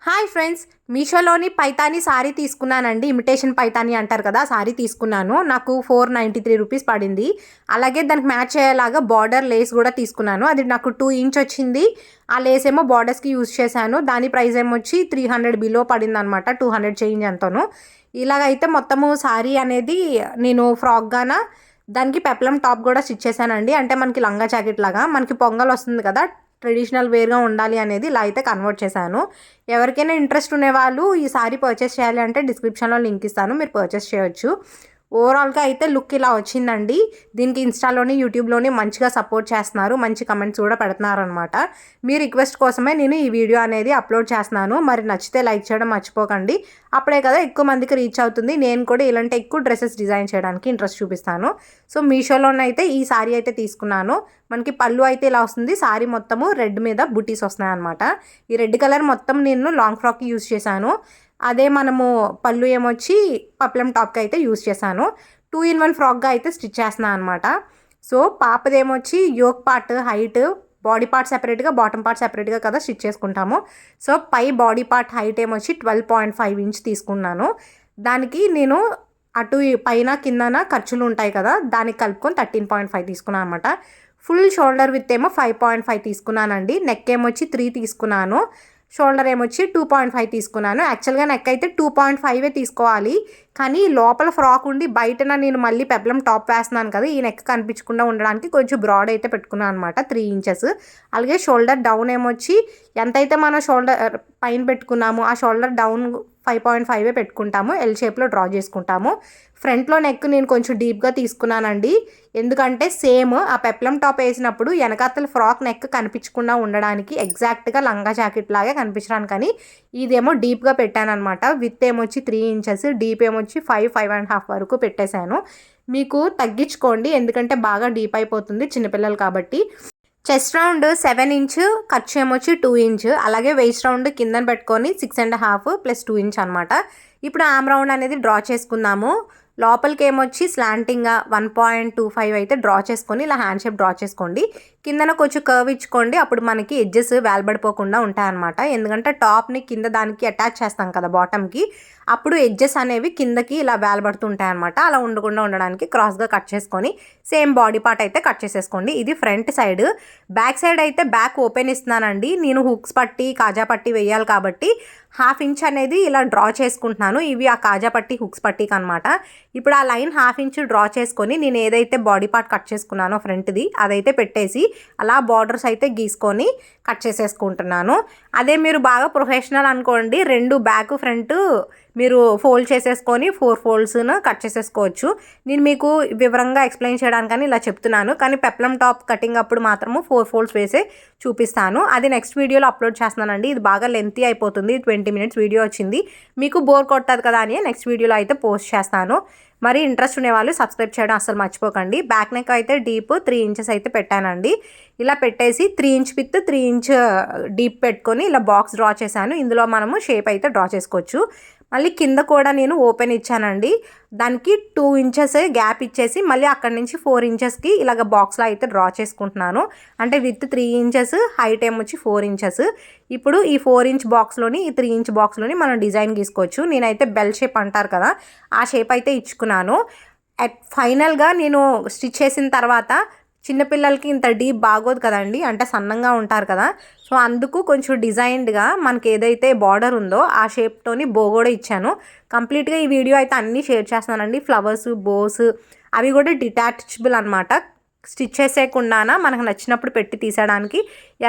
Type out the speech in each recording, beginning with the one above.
Hi friends, మీషోలోని Paithani sorry తీసుకున్నానండి. Imitation Paithani అంటారు కదా, సారీ తీసుకున్నాను. నాకు 493 రూపీస్ పడింది. అలాగే దానికి మ్యాచ్ అయ్యేలాగా బార్డర్ లేస్ కూడా తీసుకున్నాను. అది నాకు 2 ఇంచ్ వచ్చింది. ఆ లేస్ ఏమో బార్డర్స్కి యూజ్ చేశాను. దాని ప్రైస్ ఏమొచ్చి 300 బిలో పడింది అనమాట. 200 చేంజ్ ఎంతను. ఇలాగైతే మొత్తము సారీ అనేది నేను ఫ్రాక్గాన దానికి పెప్లం టాప్ కూడా స్టిచ్ చేశానండి. అంటే మనకి లంగా జాకెట్ లాగా మనకి పొంగల్ వస్తుంది కదా, ట్రెడిషనల్ వేర్గా ఉండాలి అనేది ఇలా అయితే కన్వర్ట్ చేశాను. ఎవరికైనా ఇంట్రెస్ట్ ఉండేవాళ్ళు ఈ సారీ పర్చేస్ చేయాలి అంటే డిస్క్రిప్షన్లో లింక్ ఇస్తాను, మీరు పర్చేస్ చేయొచ్చు. ఓవరాల్గా అయితే లుక్ ఇలా వచ్చిందండి. దీనికి ఇన్స్టాలోని యూట్యూబ్లోని మంచిగా సపోర్ట్ చేస్తున్నారు, మంచి కమెంట్స్ కూడా పెడుతున్నారు అనమాట. మీ రిక్వెస్ట్ కోసమే నేను ఈ వీడియో అనేది అప్లోడ్ చేస్తున్నాను. మరి నచ్చితే లైక్ చేయడం మర్చిపోకండి. అప్పుడే కదా ఎక్కువ మందికి రీచ్ అవుతుంది. నేను కూడా ఇలాంటి ఎక్కువ డ్రెస్సెస్ డిజైన్ చేయడానికి ఇంట్రెస్ట్ చూపిస్తాను. సో మీషోలోనైతే ఈ సారీ అయితే తీసుకున్నాను. మనకి పళ్ళు అయితే ఇలా వస్తుంది. సారీ మొత్తము రెడ్ మీద బుటీస్ వస్తున్నాయి అనమాట. ఈ రెడ్ కలర్ మొత్తం నేను లాంగ్ ఫ్రాక్కి యూజ్ చేశాను. అదే మనము పళ్ళు ఏమొచ్చి పప్లం టాప్కి అయితే యూజ్ చేశాను. 2 in 1 ఫ్రాక్గా అయితే స్టిచ్ చేస్తున్నాను అనమాట. సో పాపదేమొచ్చి yoke part height, body part సెపరేట్గా, బాటమ్ పార్ట్ సెపరేట్గా కదా స్టిచ్ చేసుకుంటాము. సో పై బాడీ పార్ట్ హైట్ ఏమొచ్చి 12.5 ఇంచ్ తీసుకున్నాను. దానికి నేను అటు పైన కిందన ఖర్చులు ఉంటాయి కదా, దానికి కలుపుకొని 13.5 తీసుకున్నాను అనమాట. ఫుల్ షోల్డర్ విత్ ఏమో 5.5 తీసుకున్నానండి. నెక్ ఏమొచ్చి 3 తీసుకున్నాను. షోల్డర్ ఏమొచ్చి 2.5 తీసుకున్నాను. యాక్చువల్గా నెక్ అయితే 2.5 తీసుకోవాలి, కానీ లోపల ఫ్రాక్ ఉండి బయటన నేను మళ్ళీ పెప్లం టాప్ వేస్తున్నాను కదా, ఈ నెక్ కనిపించకుండా ఉండడానికి కొంచెం బ్రాడ్ అయితే పెట్టుకున్నాను అనమాట, 3 ఇంచెస్. అలాగే షోల్డర్ డౌన్ ఏమొచ్చి ఎంతైతే మనం షోల్డర్ పైన పెట్టుకున్నాము ఆ షోల్డర్ డౌన్ 5.5 పెట్టుకుంటాము, ఎల్ షేప్లో డ్రా చేసుకుంటాము. ఫ్రంట్లో నెక్ నేను కొంచెం డీప్గా తీసుకున్నానండి. ఎందుకంటే సేమ్ ఆ పెప్లం టాప్ వేసినప్పుడు వెనకాతల ఫ్రాక్ నెక్ కనిపించకుండా ఉండడానికి, ఎగ్జాక్ట్గా లంగా జాకెట్ లాగే కనిపించడానికి అని ఇదేమో డీప్గా పెట్టాను అనమాట. విత్ ఏమొచ్చి 3 ఇంచెస్, డీప్ ఏమొచ్చి 5.5 వరకు పెట్టేశాను. మీకు తగ్గించుకోండి, ఎందుకంటే బాగా డీప్ అయిపోతుంది చిన్నపిల్లలు కాబట్టి. చెస్ట్ రౌండ్ 7 ఇంచ్, ఖర్చు ఏమొచ్చి 2 ఇంచ్. అలాగే వేస్ట్ రౌండ్ కిందన పెట్టుకొని 6.5 + 2 ఇంచ్ అనమాట. ఇప్పుడు ఆమ్ రౌండ్ అనేది డ్రా చేసుకుందాము. లోపలికి ఏమొచ్చి స్లాంటింగ్గా 1.25 అయితే డ్రా చేసుకొని ఇలా హ్యాండ్ షేప్ డ్రా చేసుకోండి. కిందన కొంచెం కర్వ్ ఇచ్చుకోండి, అప్పుడు మనకి ఎడ్జెస్ వేలబడిపోకుండా ఉంటాయన్నమాట. ఎందుకంటే టాప్ని కింద దానికి అటాచ్ చేస్తాం కదా బాటమ్కి, అప్పుడు ఎడ్జెస్ అనేవి కిందకి ఇలా వేలబడుతుంటాయి అనమాట. అలా ఉండకుండా ఉండడానికి క్రాస్గా కట్ చేసుకొని సేమ్ బాడీ పార్ట్ అయితే కట్ చేసేసుకోండి. ఇది ఫ్రంట్ సైడ్. బ్యాక్ సైడ్ అయితే బ్యాక్ ఓపెన్ ఇస్తున్నానండి. నేను హుక్స్ పట్టి కాజా పట్టి వేయాలి కాబట్టి 1/2 ఇంచ్ అనేది ఇలా డ్రా చేసుకుంటున్నాను. ఇవి ఆ కాజా పట్టి హుక్స్ పట్టీకి అనమాట. ఇప్పుడు ఆ లైన్ 1/2 ఇంచ్ డ్రా చేసుకొని నేను ఏదైతే బాడీ పార్ట్ కట్ చేసుకున్నానో ఫ్రంట్ది అదైతే పెట్టేసి అలా బార్డర్స్ అయితే గీసుకొని కట్ చేసేసుకుంటున్నాను. అదే మీరు బాగా ప్రొఫెషనల్ అనుకోండి, 2 బ్యాక్ ఫ్రంట్ మీరు ఫోల్డ్ చేసేసుకొని 4 ఫోల్డ్స్ను కట్ చేసేసుకోవచ్చు. నేను మీకు వివరంగా ఎక్స్ప్లెయిన్ చేయడానికని ఇలా చెప్తున్నాను, కానీ పెప్లం టాప్ కటింగ్ అప్పుడు మాత్రము 4 ఫోల్డ్స్ వేసే చూపిస్తాను. అది నెక్స్ట్ వీడియోలో అప్లోడ్ చేస్తున్నానండి. ఇది బాగా లెంతీ అయిపోతుంది, 20 మినిట్స్ వీడియో వచ్చింది. మీకు బోర్ కొట్టదు కదా అని నెక్స్ట్ వీడియోలో అయితే పోస్ట్ చేస్తాను. మరి ఇంట్రెస్ట్ ఉండేవాళ్ళు సబ్స్క్రైబ్ చేయడం అసలు మర్చిపోకండి. బ్యాక్ నెక్ అయితే డీప్ 3 ఇంచెస్ అయితే పెట్టానండి. ఇలా పెట్టేసి 3 ఇంచ్ విత్ 3 ఇంచ్ డీప్ పెట్టుకొని ఇలా బాక్స్ డ్రా చేశాను. ఇందులో మనము షేప్ అయితే డ్రా చేసుకోవచ్చు. మళ్ళీ కింద కూడా నేను ఓపెన్ ఇచ్చానండి. దానికి 2 ఇంచెస్ గ్యాప్ ఇచ్చేసి మళ్ళీ అక్కడి నుంచి 4 ఇంచెస్కి ఇలాగ బాక్స్లో అయితే డ్రా చేసుకుంటున్నాను. అంటే విత్ 3 ఇంచెస్, హైట్ ఏమొచ్చి 4 ఇంచెస్. ఇప్పుడు ఈ 4 ఇంచ్ బాక్స్లోని, ఈ 3 ఇంచ్ బాక్స్లోని మనం డిజైన్ గీసుకోవచ్చు. నేనైతే బెల్ షేప్ అంటారు కదా, ఆ షేప్ అయితే ఇచ్చుకున్నాను. ఫైనల్గా నేను స్టిచ్ చేసిన తర్వాత చిన్నపిల్లలకి ఇంత డీప్ బాగోదు కదండి, అంటే సన్నంగా ఉంటారు కదా, సో అందుకు కొంచెం డిజైన్డ్గా మనకి ఏదైతే బార్డర్ ఉందో ఆ షేప్తోని బో కూడా ఇచ్చాను. కంప్లీట్గా ఈ వీడియో అయితే అన్నీ షేర్ చేస్తున్నానండి. ఫ్లవర్స్, బోస్ అవి కూడా డిటాచబుల్ అనమాట. స్టిచ్ చేసేయకుండా మనకు నచ్చినప్పుడు పెట్టి తీసేయడానికి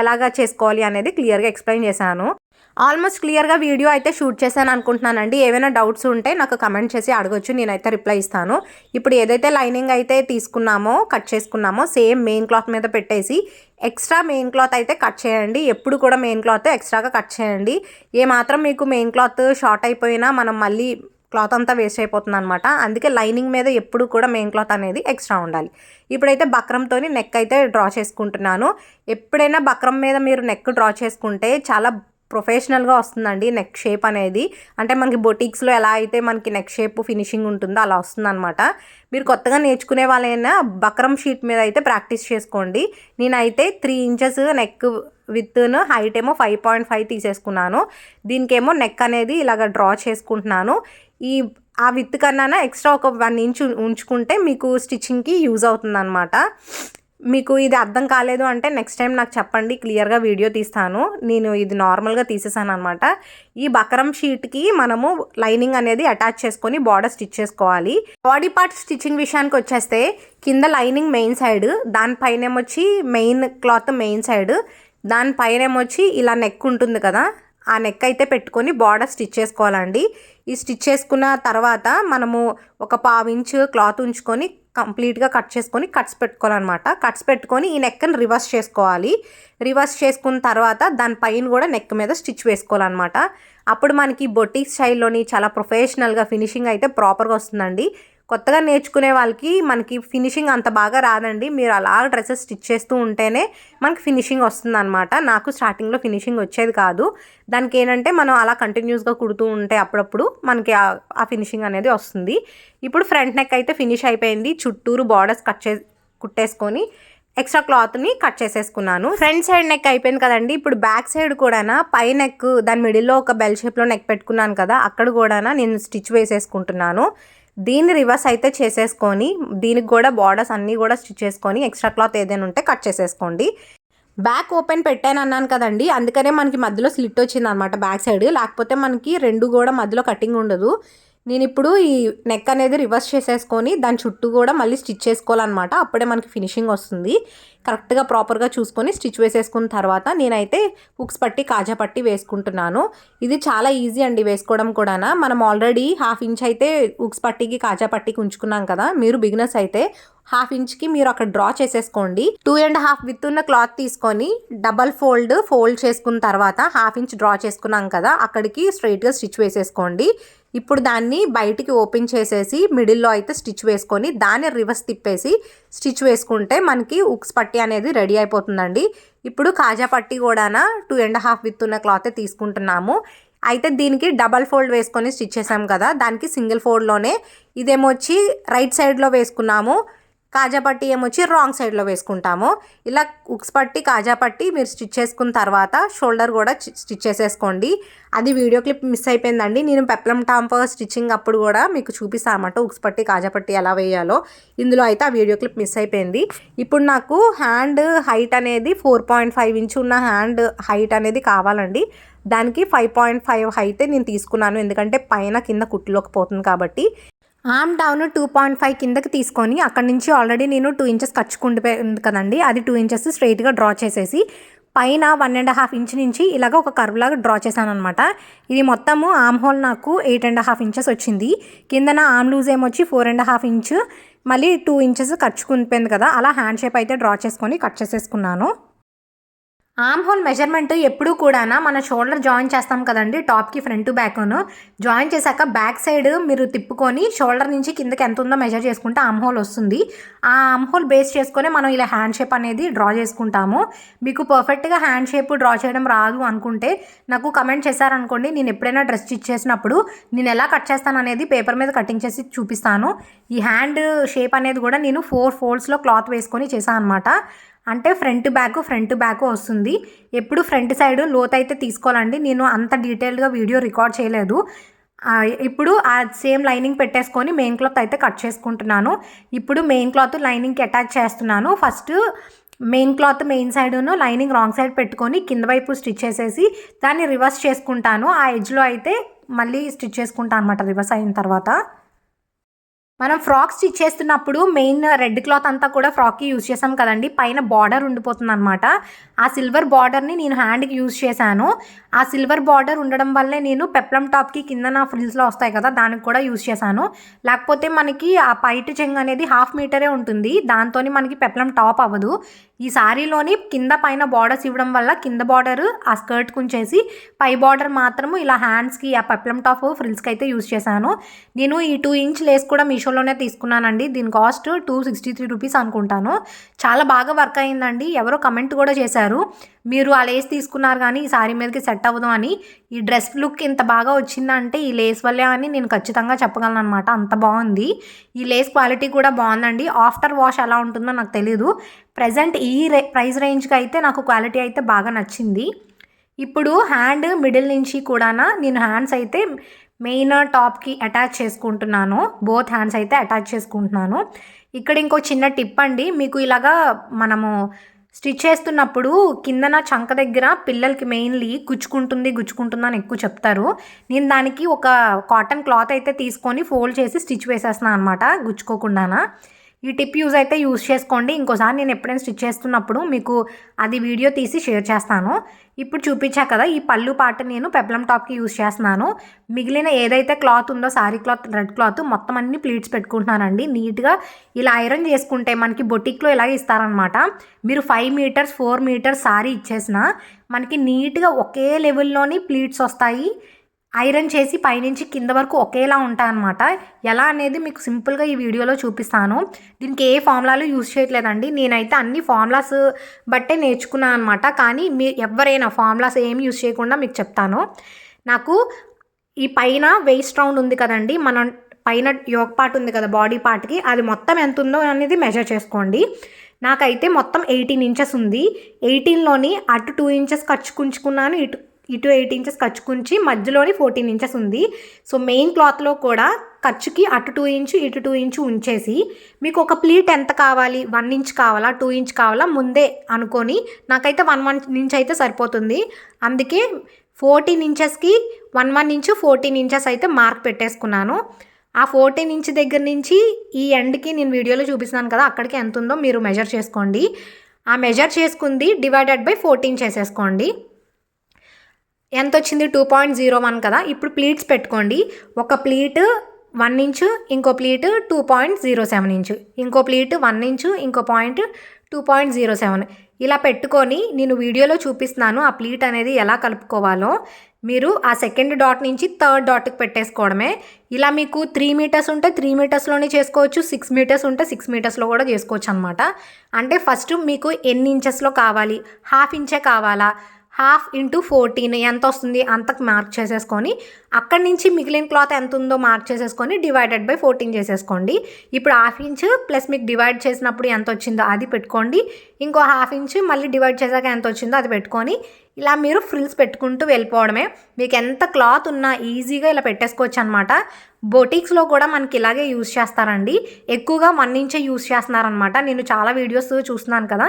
ఎలాగా చేసుకోవాలి అనేది క్లియర్గా ఎక్స్ప్లెయిన్ చేశాను. ఆల్మోస్ట్ క్లియర్గా వీడియో అయితే షూట్ చేశాను అనుకుంటున్నానండి. ఏమైనా డౌట్స్ ఉంటే నాకు కమెంట్ చేసి అడగొచ్చు, నేనైతే రిప్లై ఇస్తాను. ఇప్పుడు ఏదైతే లైనింగ్ అయితే తీసుకున్నామో, కట్ చేసుకున్నామో సేమ్ మెయిన్ క్లాత్ మీద పెట్టేసి ఎక్స్ట్రా మెయిన్ క్లాత్ అయితే కట్ చేయండి. ఎప్పుడు కూడా మెయిన్ క్లాత్ ఎక్స్ట్రాగా కట్ చేయండి. ఏమాత్రం మీకు మెయిన్ క్లాత్ షార్ట్ అయిపోయినా మనం మళ్ళీ క్లాత్ అంతా వేస్ట్ అయిపోతుంది అనమాట. అందుకే లైనింగ్ మీద ఎప్పుడు కూడా మెయిన్ క్లాత్ అనేది ఎక్స్ట్రా ఉండాలి. ఇప్పుడైతే బక్రంతో నెక్ అయితే డ్రా చేసుకుంటున్నాను. ఎప్పుడైనా బక్రం మీద మీరు నెక్ డ్రా చేసుకుంటే చాలా ప్రొఫెషనల్గా వస్తుందండి నెక్ షేప్ అనేది. అంటే మనకి బొటిక్స్లో ఎలా అయితే మనకి నెక్ షేప్ ఫినిషింగ్ ఉంటుందో అలా వస్తుందన్నమాట. మీరు కొత్తగా నేర్చుకునే వాళ్ళైనా బక్రం షీట్ మీద అయితే ప్రాక్టీస్ చేసుకోండి. నేనైతే 3 ఇంచెస్ నెక్ విత్ను, హైట్ ఏమో 5.5 తీసేసుకున్నాను. దీనికేమో నెక్ అనేది ఇలాగ డ్రా చేసుకుంటున్నాను. ఆ విత్ కన్నా ఎక్స్ట్రా ఒక 1 ఇంచ్ ఉంచుకుంటే మీకు స్టిచ్చింగ్కి యూజ్ అవుతుందన్నమాట. మీకు ఇది అర్థం కాలేదు అంటే నెక్స్ట్ టైం నాకు చెప్పండి, క్లియర్గా వీడియో తీస్తాను. నేను ఇది నార్మల్గా తీసేసాను అనమాట. ఈ బక్రం షీట్కి మనము లైనింగ్ అనేది అటాచ్ చేసుకొని బార్డర్ స్టిచ్ చేసుకోవాలి. బాడీ పార్ట్ స్టిచ్చింగ్ విషయానికి వచ్చేస్తే కింద లైనింగ్ మెయిన్ సైడ్, దానిపైన ఏమొచ్చి మెయిన్ క్లాత్ మెయిన్ సైడ్, దానిపైన ఏమొచ్చి ఇలా నెక్ ఉంటుంది కదా, ఆ నెక్ అయితే పెట్టుకొని బార్డర్ స్టిచ్ చేసుకోవాలండి. ఈ స్టిచ్ చేసుకున్న తర్వాత మనము ఒక 1/2 ఇంచ్ క్లాత్ ఉంచుకొని కంప్లీట్గా కట్ చేసుకొని కట్స్ పెట్టుకోవాలన్నమాట. కట్స్ పెట్టుకొని ఈ నెక్ని రివర్స్ చేసుకోవాలి. రివర్స్ చేసుకున్న తర్వాత దానిపైన కూడా నెక్ మీద స్టిచ్ వేసుకోవాలన్నమాట. అప్పుడు మనకి బొటిక్ స్టైల్లోని చాలా ప్రొఫెషనల్గా ఫినిషింగ్ అయితే ప్రాపర్గా వస్తుందండి. కొత్తగా నేర్చుకునే వాళ్ళకి మనకి ఫినిషింగ్ అంత బాగా రాదండి. మీరు అలా డ్రెస్సెస్ స్టిచ్ చేస్తూ ఉంటేనే మనకి ఫినిషింగ్ వస్తుందన్నమాట. నాకు స్టార్టింగ్లో ఫినిషింగ్ వచ్చేది కాదు. దానికి ఏంటంటే మనం అలా కంటిన్యూస్గా కుడుతూ ఉంటే అప్పుడప్పుడు మనకి ఆ ఫినిషింగ్ అనేది వస్తుంది. ఇప్పుడు ఫ్రంట్ నెక్ అయితే ఫినిష్ అయిపోయింది. చుట్టూరు బార్డర్స్ కుట్టేసుకొని ఎక్స్ట్రా క్లాత్ని కట్ చేసేసుకున్నాను. ఫ్రంట్ సైడ్ నెక్ అయిపోయింది కదండి. ఇప్పుడు బ్యాక్ సైడ్ కూడా పై నెక్ దాని మిడిల్లో ఒక బెల్ షేప్లో నెక్ పెట్టుకున్నాను కదా, అక్కడ కూడా నేను స్టిచ్ వేసేసుకుంటున్నాను. దీన్ని రివర్స్ అయితే చేసేసుకొని దీనికి కూడా బార్డర్స్ అన్నీ కూడా స్టిచ్ చేసుకొని ఎక్స్ట్రా క్లాత్ ఏదైనా ఉంటే కట్ చేసేసుకోండి. బ్యాక్ ఓపెన్ పెట్టాను అన్నాను కదండి, అందుకనే మనకి మధ్యలో స్లిట్ వచ్చింది అనమాట బ్యాక్ సైడ్. లేకపోతే మనకి రెండు కూడా మధ్యలో కటింగ్ ఉండదు. నేను ఇప్పుడు ఈ నెక్ అనేది రివర్స్ చేసేసుకొని దాని చుట్టూ కూడా మళ్ళీ స్టిచ్ చేసుకోవాలన్నమాట. అప్పుడే మనకి ఫినిషింగ్ వస్తుంది. కరెక్ట్గా ప్రాపర్గా చూసుకొని స్టిచ్ వేసేసుకున్న తర్వాత నేనైతే హుక్స్ పట్టి కాజా పట్టి వేసుకుంటున్నాను. ఇది చాలా ఈజీ అండి వేసుకోవడం కూడా. మనం ఆల్రెడీ 1/2 ఇంచ్ అయితే హుక్స్ పట్టికి కాజా పట్టికి ఉంచుకున్నాం కదా. మీరు బిగినర్స్ అయితే 1/2 ఇంచ్కి మీరు అక్కడ డ్రా చేసేసుకోండి. 2.5 విత్ ఉన్న క్లాత్ తీసుకొని డబల్ ఫోల్డ్ చేసుకున్న తర్వాత 1/2 ఇంచ్ డ్రా చేసుకున్నాం కదా, అక్కడికి స్ట్రైట్గా స్టిచ్ వేసేసుకోండి. ఇప్పుడు దాన్ని బయటికి ఓపెన్ చేసేసి మిడిల్లో అయితే స్టిచ్ వేసుకొని దాన్ని రివర్స్ తిప్పేసి స్టిచ్ వేసుకుంటే మనకి హుక్స్ పట్టి అనేది రెడీ అయిపోతుందండి. ఇప్పుడు కాజా పట్టి కూడా 2.5 విత్ ఉన్న క్లాత్ తీసుకుంటున్నాము. అయితే దీనికి డబల్ ఫోల్డ్ వేసుకొని స్టిచ్ చేసాం కదా, దానికి సింగిల్ ఫోల్డ్లోనే ఇదేమొచ్చి రైట్ సైడ్లో వేసుకున్నాము, కాజా పట్టి ఏమొచ్చి రాంగ్ సైడ్లో వేసుకుంటాము. ఇలా హుక్స్ పట్టి కాజా పట్టి మీరు స్టిచ్ చేసుకున్న తర్వాత షోల్డర్ కూడా స్టిచ్ చేసేసుకోండి. అది వీడియో క్లిప్ మిస్ అయిపోయిందండి. నేను పెప్లం టాంప్ స్టిచ్చింగ్ అప్పుడు కూడా మీకు చూపిస్తాను అన్నమాట హుక్స్ పట్టి కాజా పట్టి ఎలా వేయాలో. ఇందులో అయితే ఆ వీడియో క్లిప్ మిస్ అయిపోయింది. ఇప్పుడు నాకు హ్యాండ్ హైట్ అనేది 4.5 ఇంచ్ ఉన్న హ్యాండ్ హైట్ అనేది కావాలండి. దానికి 5.5 అయితే నేను తీసుకున్నాను, ఎందుకంటే పైన కింద కుట్టులోకి పోతుంది కాబట్టి. ఆర్మ్ డౌన్ 2.5 కిందకి తీసుకొని అక్కడ నుంచి ఆల్రెడీ నేను 2 ఇంచెస్ ఖర్చుకుండిపోయింది కదండి, అది 2 ఇంచెస్ స్ట్రైట్గా డ్రా చేసేసి పైన 1.5 ఇంచ్ నుంచి ఇలాగ ఒక కర్వ్ లాగా డ్రా చేశాను అనమాట. ఇది మొత్తము ఆర్మ్ హోల్ నాకు 8.5 ఇంచెస్ వచ్చింది. కిందన ఆర్మ్ లూజ్ ఏమొచ్చి 4.5 ఇంచ్, మళ్ళీ 2 ఇంచెస్ ఖర్చుకుండిపోయింది కదా, అలా హ్యాండ్ షేప్ అయితే డ్రా చేసుకొని కట్ చేసేసుకున్నాను. ఆర్మ్ హోల్ మెజర్మెంట్ ఎప్పుడు కూడా మన షోల్డర్ జాయిన్ చేస్తాం కదండి, టాప్కి ఫ్రంట్ బ్యాక్ను జాయిన్ చేశాక బ్యాక్ సైడ్ మీరు తిప్పుకొని షోల్డర్ నుంచి కిందకి ఎంత ఉందో మెజర్ చేసుకుంటే ఆర్మ్ హోల్ వస్తుంది. ఆ ఆర్మ్ హోల్ బేస్ చేసుకొని మనం ఇలా హ్యాండ్ షేప్ అనేది డ్రా చేసుకుంటాము. మీకు పర్ఫెక్ట్గా హ్యాండ్ షేప్ డ్రా చేయడం రాదు అనుకుంటే నాకు కమెంట్ చేశారనుకోండి, నేను ఎప్పుడైనా డ్రెస్ స్టిచ్ చేసినప్పుడు నేను ఎలా కట్ చేస్తాను అనేది పేపర్ మీద కటింగ్ చేసి చూపిస్తాను. ఈ హ్యాండ్ షేప్ అనేది కూడా నేను 4 ఫోల్డ్స్లో క్లాత్ వేసుకొని చేశాను అనమాట. అంటే ఫ్రంట్ బ్యాక్ వస్తుంది. ఎప్పుడు ఫ్రంట్ సైడ్ లోత్ అయితే తీసుకోవాలండి. నేను అంత డీటెయిల్డ్గా వీడియో రికార్డ్ చేయలేదు. ఇప్పుడు ఆ సేమ్ లైనింగ్ పెట్టేసుకొని మెయిన్ క్లాత్ అయితే కట్ చేసుకుంటున్నాను. ఇప్పుడు మెయిన్ క్లాత్ లైనింగ్కి అటాచ్ చేస్తున్నాను. ఫస్ట్ మెయిన్ క్లాత్ మెయిన్ సైడ్ను లైనింగ్ రాంగ్ సైడ్ పెట్టుకొని కింద వైపు స్టిచ్ చేసేసి దాన్ని రివర్స్ చేసుకుంటాను. ఆ ఎడ్జ్లో అయితే మళ్ళీ స్టిచ్ చేసుకుంటాను అనమాట రివర్స్ అయిన తర్వాత. మనం ఫ్రాక్ స్టిచ్ చేస్తున్నప్పుడు మెయిన్ రెడ్ క్లాత్ అంతా కూడా ఫ్రాక్కి యూజ్ చేసాం కదండి, పైన బార్డర్ ఉండిపోతుంది అనమాట. ఆ సిల్వర్ బార్డర్ని నేను హ్యాండ్కి యూజ్ చేశాను. ఆ సిల్వర్ బార్డర్ ఉండడం వల్లే నేను పెప్లం టాప్కి కింద ఫ్రిల్స్లో వస్తాయి కదా, దానికి కూడా యూజ్ చేశాను. లేకపోతే మనకి ఆ పైట్ చెంగ్ అనేది 1/2 మీటరే ఉంటుంది, దాంతో మనకి పెప్లం టాప్ అవ్వదు. ఈ శారీలోని కింద పైన బార్డర్స్ ఇవ్వడం వల్ల కింద బార్డర్ ఆ స్కర్ట్ కుంచేసి పై బార్డర్ మాత్రము ఇలా హ్యాండ్స్కి ఆ పెప్లం టాప్ ఫ్రిల్స్కి అయితే యూజ్ చేశాను. నేను ఈ 2 ఇంచ్ లేస్ కూడా మీషో మీషోలోనే తీసుకున్నానండి. దీని కాస్ట్ 263 రూపీస్ అనుకుంటాను. చాలా బాగా వర్క్ అయిందండి. ఎవరో కమెంట్ కూడా చేశారు, మీరు ఆ లేస్ తీసుకున్నారు కానీ ఈ సారీ మీదకి సెట్ అవ్వదు అని. ఈ డ్రెస్ లుక్ ఇంత బాగా వచ్చిందంటే ఈ లేస్ వల్లే అని నేను ఖచ్చితంగా చెప్పగలను అనమాట. అంత బాగుంది. ఈ లేస్ క్వాలిటీ కూడా బాగుందండి. ఆఫ్టర్ వాష్ ఎలా ఉంటుందో నాకు తెలీదు. ప్రజెంట్ ఈ ప్రైస్ రేంజ్కి అయితే నాకు క్వాలిటీ అయితే బాగా నచ్చింది. ఇప్పుడు హ్యాండ్ మిడిల్ నుంచి కూడా నేను హ్యాండ్స్ అయితే మెయిన్ టాప్కి అటాచ్ చేసుకుంటున్నాను. బోత్ హ్యాండ్స్ అయితే అటాచ్ చేసుకుంటున్నాను. ఇక్కడ ఇంకో చిన్న టిప్ అండి, మీకు ఇలాగా మనము స్టిచ్ చేస్తున్నప్పుడు కిందన చంక దగ్గర పిల్లలకి మెయిన్లీ గుచ్చుకుంటుంది అని ఎక్కువ చెప్తారు. నేను దానికి ఒక కాటన్ క్లాత్ అయితే తీసుకొని ఫోల్డ్ చేసి స్టిచ్ వేసేస్తున్నాను అనమాట, గుచ్చుకోకుండానా. ఈ టిప్ యూజ్ చేసుకోండి. ఇంకోసారి నేను ఎప్పుడైనా స్టిచ్ చేస్తున్నప్పుడు మీకు అది వీడియో తీసి షేర్ చేస్తాను. ఇప్పుడు చూపించా కదా, ఈ పళ్ళు పార్ట్ నేను పెప్లం టాప్కి యూజ్ చేస్తున్నాను. మిగిలిన ఏదైతే క్లాత్ ఉందో సారీ క్లాత్, రెడ్ క్లాత్ మొత్తం అన్ని ప్లీట్స్ పెట్టుకుంటున్నానండి. నీట్గా ఇలా ఐరన్ చేసుకుంటే మనకి బొటిక్లో ఇలాగే ఇస్తారనమాట. మీరు 5 మీటర్స్ 4 మీటర్స్ సారీ ఇచ్చేసిన మనకి నీట్గా ఒకే లెవెల్లోని ప్లీట్స్ వస్తాయి. ఐరన్ చేసి పైనుంచి కింద వరకు ఒకేలా ఉంటాయన్నమాట. ఎలా అనేది మీకు సింపుల్గా ఈ వీడియోలో చూపిస్తాను. దీనికి ఏ ఫార్ములాలు యూజ్ చేయట్లేదండి. నేనైతే అన్ని ఫార్ములాస్ బట్టే నేర్చుకున్నాను అనమాట. కానీ ఎవరైనా ఫార్ములాస్ ఏమి యూజ్ చేయకుండా మీకు చెప్తాను. నాకు ఈ పైన వేస్ట్ రౌండ్ ఉంది కదండి, మనం పైన యోక్ పార్ట్ ఉంది కదా బాడీ పార్ట్కి, అది మొత్తం ఎంత ఉందో అనేది మెజర్ చేసుకోండి. నాకైతే మొత్తం 18 ఇంచెస్ ఉంది. 18లోని అటు 2 ఇంచెస్ ఖర్చుకుంచుకున్నాను, ఇటు 8 ఇంచెస్ ఖర్చుకుంచి మధ్యలోని 14 ఇంచెస్ ఉంది. సో మెయిన్ క్లాత్లో కూడా ఖర్చుకి అటు 2 ఇంచు ఇటు 2 ఇంచు ఉంచేసి మీకు ఒక ప్లీట్ ఎంత కావాలి, 1 ఇంచ్ కావాలా 2 ఇంచ్ కావాలా ముందే అనుకొని, నాకైతే 1 ఇంచ్ అయితే సరిపోతుంది. అందుకే 14 ఇంచెస్కి 1 ఇంచు 14 ఇంచెస్ అయితే మార్క్ పెట్టేసుకున్నాను. ఆ 14 ఇంచ్ దగ్గర నుంచి ఈ ఎండ్కి నేను వీడియోలో చూపిస్తున్నాను కదా, అక్కడికి ఎంత ఉందో మీరు మెజర్ చేసుకోండి. ఆ మెజర్ చేసుకుంది డివైడెడ్ బై 14 చేసేసుకోండి. ఎంత వచ్చింది? 2.01 కదా. ఇప్పుడు ప్లీట్స్ పెట్టుకోండి. ఒక ప్లీట్ 1 ఇంచు, ఇంకో ప్లీట్ 2.07 ఇంచు, ఇంకో ప్లీట్ 1 ఇంచు, ఇంకో పాయింట్ 2.07. ఇలా పెట్టుకొని నేను వీడియోలో చూపిస్తున్నాను ఆ ప్లీట్ అనేది ఎలా కలుపుకోవాలో. మీరు ఆ సెకండ్ డాట్ నుంచి థర్డ్ డాట్కి పెట్టేసుకోవడమే. ఇలా మీకు 3 మీటర్స్ ఉంటే 3 మీటర్స్లోనే చేసుకోవచ్చు, 6 మీటర్స్ ఉంటే 6 మీటర్స్లో కూడా చేసుకోవచ్చు అనమాట. అంటే ఫస్ట్ మీకు ఎన్ని ఇంచెస్లో కావాలి, ½ ఇంచే కావాలా, 1/2 ఇంటూ 14 ఎంత వస్తుంది అంతకు మార్క్ చేసేసుకొని, అక్కడి నుంచి మిగిలిన క్లాత్ ఎంత ఉందో మార్క్ చేసేసుకొని డివైడెడ్ బై 14 చేసేసుకోండి. ఇప్పుడు 1/2 ఇంచ్ ప్లస్ మీకు డివైడ్ చేసినప్పుడు ఎంత వచ్చిందో అది పెట్టుకోండి. ఇంకో 1/2 ఇంచ్ మళ్ళీ డివైడ్ చేశాక ఎంత వచ్చిందో అది పెట్టుకొని ఇలా మీరు ఫ్రిల్స్ పెట్టుకుంటూ వెళ్ళిపోవడమే. మీకు ఎంత క్లాత్ ఉన్నా ఈజీగా ఇలా పెట్టేసుకోవచ్చు అనమాట. బొటిక్స్లో కూడా మనకి ఇలాగే యూజ్ చేస్తారండి. ఎక్కువగా 1 ఇంచే యూజ్ చేస్తున్నారనమాట. నేను చాలా వీడియోస్ చూస్తున్నాను కదా,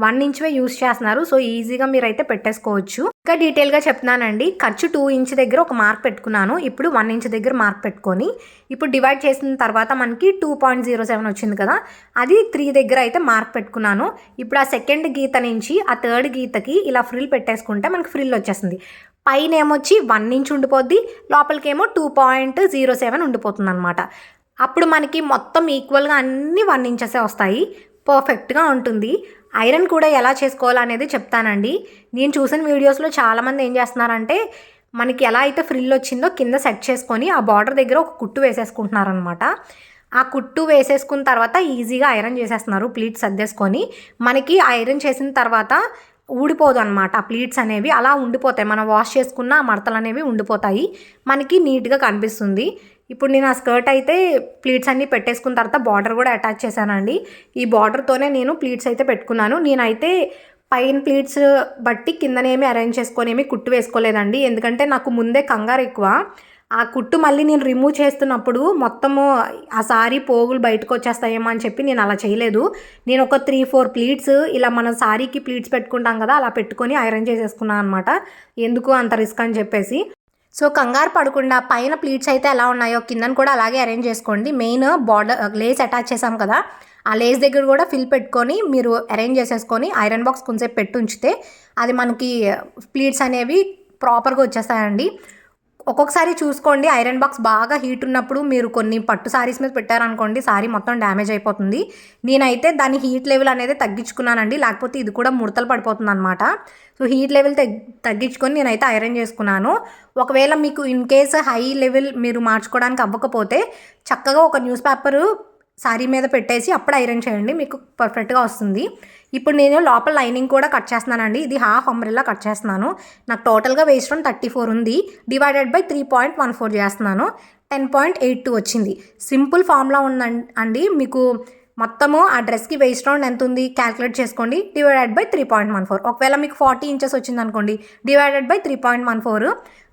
1 ఇంచ్వే యూజ్ చేస్తున్నారు. సో ఈజీగా మీరైతే పెట్టేసుకోవచ్చు. ఇంకా డీటెయిల్గా చెప్తున్నానండి. ఖర్చు 2 ఇంచ్ దగ్గర ఒక మార్క్ పెట్టుకున్నాను. ఇప్పుడు 1 ఇంచ్ దగ్గర మార్క్ పెట్టుకొని ఇప్పుడు డివైడ్ చేసిన తర్వాత మనకి 2.07 వచ్చింది కదా, అది 3 దగ్గర అయితే మార్క్ పెట్టుకున్నాను. ఇప్పుడు ఆ సెకండ్ గీత నుంచి ఆ థర్డ్ గీతకి ఇలా ఫ్రిల్ పెట్టేసుకుంటే మనకి ఫ్రిల్ వచ్చేస్తుంది. పైన ఏమొచ్చి 1 ఇంచ్ ఉండిపోద్ది, లోపలికేమో 2.07 ఉండిపోతుంది అనమాట. అప్పుడు మనకి మొత్తం ఈక్వల్గా అన్నీ 1 ఇంచెసే వస్తాయి. పర్ఫెక్ట్గా ఉంటుంది. ఐరన్ కూడా ఎలా చేసుకోవాలనేది చెప్తానండి. నేను చూసిన వీడియోస్లో చాలామంది ఏం చేస్తున్నారంటే మనకి ఎలా అయితే ఫ్రిల్ వచ్చిందో కింద సెట్ చేసుకొని ఆ బార్డర్ దగ్గర ఒక కుట్టు వేసేసుకుంటున్నారనమాట. ఆ కుట్టు వేసేసుకున్న తర్వాత ఈజీగా ఐరన్ చేసేస్తున్నారు ప్లీట్స్ సర్దేసుకొని. మనకి ఐరన్ చేసిన తర్వాత ఊడిపోదు అనమాట. ఆ ప్లీట్స్ అనేవి అలా ఉండిపోతాయి. మనం వాష్ చేసుకున్న ఆ మడతలు అనేవి ఉండిపోతాయి, మనకి నీట్గా కనిపిస్తుంది. ఇప్పుడు నేను ఆ స్కర్ట్ అయితే ప్లీట్స్ అన్నీ పెట్టేసుకున్న తర్వాత బార్డర్ కూడా అటాచ్ చేశానండి. ఈ బార్డర్తోనే నేను ప్లీట్స్ అయితే పెట్టుకున్నాను. నేనైతే పైన ప్లీట్స్ బట్టి కిందనేమి అరేంజ్ చేసుకొని కుట్టు వేసుకోలేదండి. ఎందుకంటే నాకు ముందే కంగారు ఎక్కువ. ఆ కుట్టు మళ్ళీ నేను రిమూవ్ చేస్తున్నప్పుడు మొత్తము ఆ సారీ పోగులు బయటకు వచ్చేస్తాయేమో అని చెప్పి నేను అలా చేయలేదు. నేను ఒక 3-4 ప్లీట్స్ ఇలా మన సారీకి ప్లీట్స్ పెట్టుకుంటాం కదా, అలా పెట్టుకొని ఐరన్ చేసేసుకున్నాను అనమాట. ఎందుకు అంత రిస్క్ అని చెప్పేసి. సో కంగారు పడకుండా పైన ప్లీట్స్ అయితే ఎలా ఉన్నాయో కిందను కూడా అలాగే అరేంజ్ చేసుకోండి. మెయిన్ బార్డర్ లేస్ అటాచ్ చేసాం కదా, ఆ లేస్ దగ్గర కూడా ఫిల్ పెట్టుకొని మీరు అరేంజ్ చేసేసుకొని ఐరన్ బాక్స్ కొంచెంసేపు పెట్టి ఉంచితే అది మనకి ప్లీట్స్ అనేవి ప్రాపర్గా వచ్చేస్తాయండి. ఒక్కొక్కసారి చూసుకోండి, ఐరన్ బాక్స్ బాగా హీట్ ఉన్నప్పుడు మీరు కొన్ని పట్టు సారీస్ మీద పెట్టారనుకోండి, సారీ మొత్తం డ్యామేజ్ అయిపోతుంది. నేనైతే దాని హీట్ లెవెల్ అనేది తగ్గించుకున్నానండి, లేకపోతే ఇది కూడా ముడతలు పడిపోతుంది అనమాట. సో హీట్ లెవెల్ తగ్గించుకొని నేనైతే ఐరన్ చేసుకున్నాను. ఒకవేళ మీకు ఇన్ కేస్ హై లెవెల్ మీరు మార్చుకోవడానికి అవ్వకపోతే చక్కగా ఒక న్యూస్ పేపరు సారీ మీద పెట్టేసి అప్పుడు ఐరన్ చేయండి, మీకు పర్ఫెక్ట్గా వస్తుంది. ఇప్పుడు నేను లోపల లైనింగ్ కూడా కట్ చేస్తున్నానండి. ఇది హాఫ్ అంబ్రెల్లా కట్ చేస్తున్నాను. నాకు టోటల్గా వేస్ట్ 34 ఉంది, డివైడెడ్ బై 3.14 చేస్తున్నాను, 10.82 వచ్చింది. సింపుల్ ఫార్ములా ఉందండి. మీకు మొత్తము ఆ డ్రెస్కి వేస్ట్ రౌండ్ ఎంత ఉంది క్యాల్కులేట్ చేసుకోండి, డివైడెడ్ బై 3.14. ఒకవేళ మీకు 40 ఇంచెస్ వచ్చింది అనుకోండి, డివైడెడ్ బై 3.14.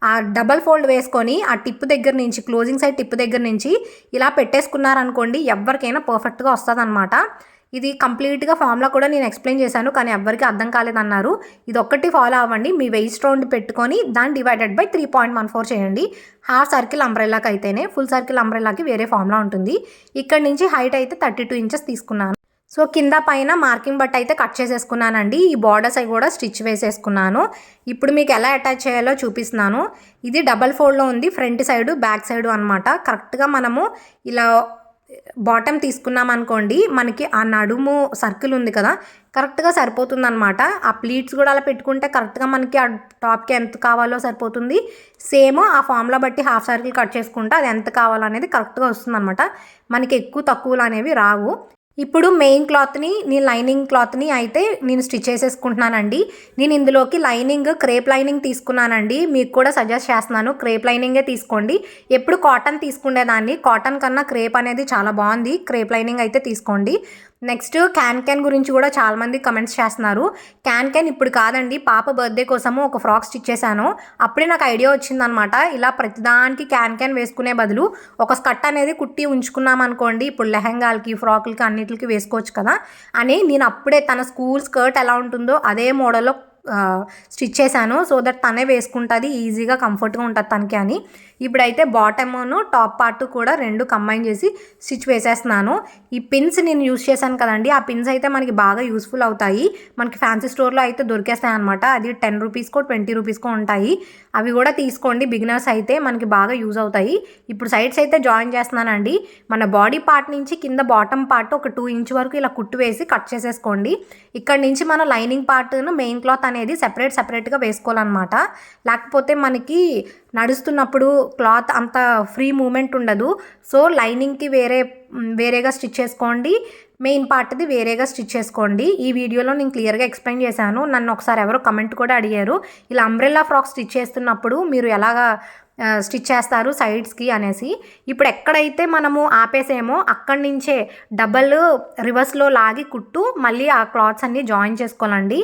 ఆ డబల్ ఫోల్డ్ వేసుకొని ఆ టిప్ దగ్గర నుంచి, క్లోజింగ్ సైడ్ టిప్ దగ్గర నుంచి ఇలా పెట్టేసుకున్నారనుకోండి, ఎవరికైనా పర్ఫెక్ట్గా వస్తుంది అనమాట. ఇది కంప్లీట్గా ఫార్ములా కూడా నేను ఎక్స్ప్లెయిన్ చేశాను, కానీ ఎవరికి అర్థం కాలేదన్నారు. ఇది ఒక్కటి ఫాలో అవ్వండి. మీ వేస్ట్ రౌండ్ పెట్టుకొని దాన్ని డివైడెడ్ బై 3.14 చేయండి. హాఫ్ సర్కిల్ అంబ్రెల్లాకి అయితేనే, ఫుల్ సర్కిల్ అంబ్రెల్లాకి వేరే ఫార్ములా ఉంటుంది. ఇక్కడ నుంచి హైట్ అయితే 32 ఇంచెస్ తీసుకున్నాను. సో కింద పైన మార్కింగ్ బట్టి అయితే కట్ చేసేసుకున్నానండి. ఈ బార్డర్స్ అవి కూడా స్టిచ్ వేసేసుకున్నాను. ఇప్పుడు మీకు ఎలా అటాచ్ చేయాలో చూపిస్తున్నాను. ఇది డబల్ ఫోల్డ్లో ఉంది, ఫ్రంట్ సైడు బ్యాక్ సైడు అనమాట. కరెక్ట్గా మనము ఇలా బాటమ్ తీసుకున్నాం అనుకోండి, మనకి ఆ నడుము సర్కిల్ ఉంది కదా, కరెక్ట్గా సరిపోతుంది అనమాట. ఆ ప్లీట్స్ కూడా అలా పెట్టుకుంటే కరెక్ట్గా మనకి ఆ టాప్కి ఎంత కావాలో సరిపోతుంది. సేమ్ ఆ ఫార్ములా బట్టి హాఫ్ సర్కిల్ కట్ చేసుకుంటే అది ఎంత కావాలో అనేది కరెక్ట్గా వస్తుంది అనమాట. మనకి ఎక్కువ తక్కువలు అనేవి రావు. ఇప్పుడు మెయిన్ క్లాత్ని, నేను లైనింగ్ క్లాత్ని అయితే నేను స్టిచ్ చేసేసుకుంటున్నానండి. నేను ఇందులోకి లైనింగ్ క్రేప్ లైనింగ్ తీసుకున్నానండి. మీకు కూడా సజెస్ట్ చేస్తున్నాను, క్రేప్ లైనింగే తీసుకోండి. ఎప్పుడు కాటన్ తీసుకునేదాన్ని, కాటన్ కన్నా క్రేప్ అనేది చాలా బాగుంది. క్రేప్ లైనింగ్ అయితే తీసుకోండి. నెక్స్ట్ క్యాన్ గురించి కూడా చాలామంది కమెంట్స్ చేస్తున్నారు. క్యాన్ ఇప్పుడు కాదండి, పాప బర్త్డే కోసము ఒక ఫ్రాక్ స్టిచ్ చేశాను. అప్పుడే నాకు ఐడియా వచ్చిందనమాట, ఇలా ప్రతిదానికి క్యాన్ వేసుకునే బదులు ఒక స్కర్ట్ అనేది కుట్టి ఉంచుకున్నాం అనుకోండి, ఇప్పుడు లెహంగాలకి, ఫ్రాకులకి అన్నిటికి వేసుకోవచ్చు కదా అని నేను అప్పుడే తన స్కూల్ స్కర్ట్ ఎలా ఉంటుందో అదే మోడల్లో స్టిచ్ చేశాను. సో దట్ తనే వేసుకుంటుంది, ఈజీగా కంఫర్ట్గా ఉంటుంది తనకి అని. ఇప్పుడైతే బాటమ్ను టాప్ పార్ట్ కూడా రెండు కంబైన్ చేసి స్టిచ్ వేసేస్తున్నాను. ఈ పిన్స్ నేను యూస్ చేశాను కదండి, ఆ పిన్స్ అయితే మనకి బాగా యూస్ఫుల్ అవుతాయి. మనకి ఫ్యాన్సీ స్టోర్లో అయితే దొరికేస్తాయి అనమాట. అది 10 రూపీస్కో 20 రూపీస్కో ఉంటాయి. అవి కూడా తీసుకోండి, బిగినర్స్ అయితే మనకి బాగా యూజ్ అవుతాయి. ఇప్పుడు సైడ్స్ అయితే జాయిన్ చేస్తున్నానండి. మన బాడీ పార్ట్ నుంచి కింద బాటమ్ పార్ట్ ఒక 2 ఇంచ్ వరకు ఇలా కుట్టు వేసి కట్ చేసేసుకోండి. ఇక్కడ నుంచి మన లైనింగ్ పార్ట్ను మెయిన్ క్లాత్ అనేది సెపరేట్గా వేసుకోవాలన్నమాట. లేకపోతే మనకి నడుస్తున్నప్పుడు క్లాత్ అంత ఫ్రీ మూమెంట్ ఉండదు. సో లైనింగ్కి వేరేగా స్టిచ్ చేసుకోండి, మెయిన్ పార్ట్ది వేరేగా స్టిచ్ చేసుకోండి. ఈ వీడియోలో నేను క్లియర్గా ఎక్స్ప్లెయిన్ చేశాను. నన్ను ఒకసారి ఎవరో కమెంట్ కూడా అడిగారు, ఇలా అంబ్రెల్లా ఫ్రాక్ స్టిచ్ చేస్తున్నప్పుడు మీరు ఎలాగా స్టిచ్ చేస్తారు సైడ్స్కి అనేసి. ఇప్పుడు ఎక్కడైతే మనము ఆపేసేమో అక్కడి నుంచే డబల్ రివర్స్లో లాగి కుట్టు మళ్ళీ ఆ క్లాత్స్ అన్నీ జాయిన్ చేసుకోవాలండి.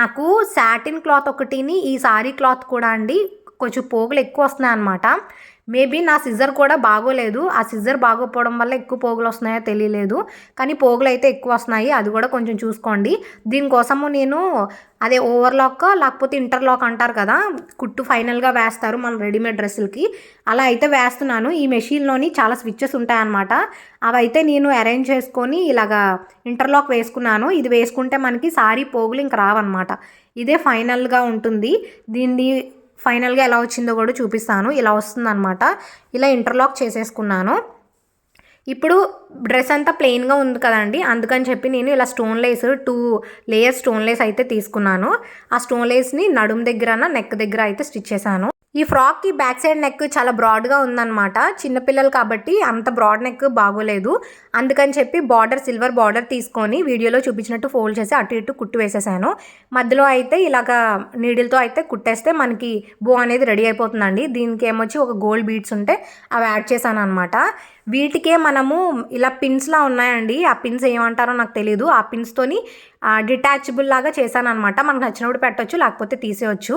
నాకు సాటిన్ క్లాత్ ఒకటిని, ఈ సారీ క్లాత్ కూడా అండి కొంచెం పోగులు ఎక్కువ వస్తున్నాయి అనమాట. మేబీ నా సిజర్ కూడా బాగోలేదు, ఆ సిజర్ బాగోపోవడం వల్ల ఎక్కువ పోగులు వస్తున్నాయో తెలియలేదు, కానీ పోగులు అయితే ఎక్కువ వస్తున్నాయి. అది కూడా కొంచెం చూసుకోండి. దీనికోసము నేను అదే ఓవర్లాక్ లేకపోతే ఇంటర్లాక్ అంటారు కదా, కుట్టు ఫైనల్గా వేస్తారు మన రెడీమేడ్ డ్రెస్సులకి, అలా అయితే వేస్తున్నాను. ఈ మెషిన్లోని చాలా స్విచ్చెస్ ఉంటాయన్నమాట, అవైతే నేను అరేంజ్ చేసుకొని ఇలాగా ఇంటర్లాక్ వేసుకున్నాను. ఇది వేసుకుంటే మనకి సారీ పోగులు ఇంక రావన్నమాట. ఇదే ఫైనల్గా ఉంటుంది. దీన్ని ఫైనల్గా ఎలా వచ్చిందో కూడా చూపిస్తాను. ఇలా వస్తుందన్నమాట. ఇలా ఇంటర్లాక్ చేసేసుకున్నాను. ఇప్పుడు డ్రెస్ అంతా ప్లెయిన్గా ఉంది కదండి, అందుకని చెప్పి నేను ఇలా stone Lay's 2 layers stone Lay's అయితే తీసుకున్నాను. ఆ స్టోన్ లేస్ని నడుము దగ్గర, నెక్ దగ్గర అయితే స్టిచ్ చేశాను. ఈ ఫ్రాక్కి బ్యాక్ సైడ్ నెక్ చాలా బ్రాడ్గా ఉందన్నమాట. చిన్నపిల్లలు కాబట్టి అంత బ్రాడ్ నెక్ బాగోలేదు, అందుకని చెప్పి సిల్వర్ బార్డర్ తీసుకొని వీడియోలో చూపించినట్టు ఫోల్డ్ చేసి అటు ఇటు కుట్టు వేసేసాను. మధ్యలో అయితే ఇలాగా నీడిల్తో అయితే కుట్టేస్తే మనకి బో అనేది రెడీ అయిపోతుందండి. దీనికి ఏమొచ్చి ఒక గోల్డ్ బీడ్స్ ఉంటే అవి యాడ్ చేశాను అనమాట. వీటికే మనము ఇలా పిన్స్లా ఉన్నాయండి, ఆ పిన్స్ ఏమంటారో నాకు తెలియదు. ఆ పిన్స్తోని డిటాచబుల్ లాగా చేశాను అనమాట. మనకు నచ్చినప్పుడు పెట్టవచ్చు, లేకపోతే తీసేయచ్చు.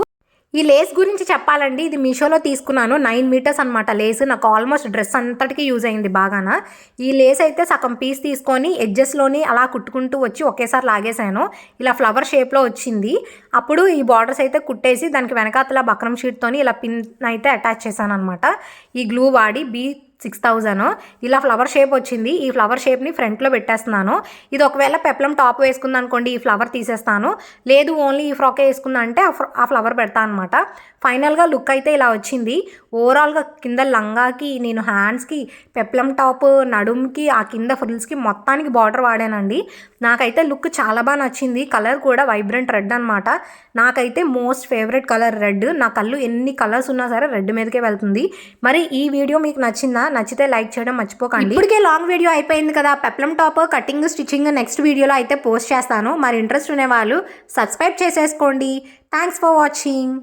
ఈ లేస్ గురించి చెప్పాలండి, ఇది మీషోలో తీసుకున్నాను. 9 మీటర్స్ అనమాట లేస్. నాకు ఆల్మోస్ట్ డ్రెస్ అంతటికి యూజ్ అయింది బాగాన. ఈ లేస్ అయితే సగం పీస్ తీసుకొని ఎడ్జెస్లోని అలా కుట్టుకుంటూ వచ్చి ఒకేసారి లాగేశాను. ఇలా ఫ్లవర్ షేప్లో వచ్చింది. అప్పుడు ఈ బార్డర్స్ అయితే కుట్టేసి దానికి వెనకాతల బక్రం షీట్తోని ఇలా పిన్ అయితే అటాచ్ చేశాను అనమాట. ఈ గ్లూ వాడి 6000. ఇలా ఫ్లవర్ షేప్ వచ్చింది. ఈ ఫ్లవర్ షేప్ని ఫ్రంట్లో పెట్టేస్తున్నాను. ఇది ఒకవేళ పెప్లం టాప్ వేసుకుంది అనుకోండి, ఈ ఫ్లవర్ తీసేస్తాను. లేదు ఓన్లీ ఈ ఫ్రాకే వేసుకుందా అంటే ఆ ఫ్లవర్ పెడతాను అనమాట. ఫైనల్గా లుక్ అయితే ఇలా వచ్చింది. ఓవరాల్గా కింద లంగాకి, నేను హ్యాండ్స్కి, పెప్లం టాప్, నడుముకి, ఆ కింద ఫ్రిల్స్కి మొత్తానికి బార్డర్ వాడానండి. నాకైతే లుక్ చాలా బాగా నచ్చింది. కలర్ కూడా వైబ్రెంట్ రెడ్ అనమాట. నాకైతే మోస్ట్ ఫేవరెట్ కలర్ రెడ్. నా కళ్ళు ఎన్ని కలర్స్ ఉన్నా సరే రెడ్ మీదకే వెళ్తుంది. మరి ఈ వీడియో మీకు నచ్చిందా? నచ్చితే లైక్ చేయడం మర్చిపోకండి. ఇప్పటికే లాంగ్ వీడియో అయిపోయింది కదా. Peplum top cutting, stitching next వీడియోలో అయితే పోస్ట్ చేస్తాను. మరి ఇంట్రెస్ట్ ఉండేవాళ్ళు సబ్స్క్రైబ్ చేసేసుకోండి. Thanks for watching.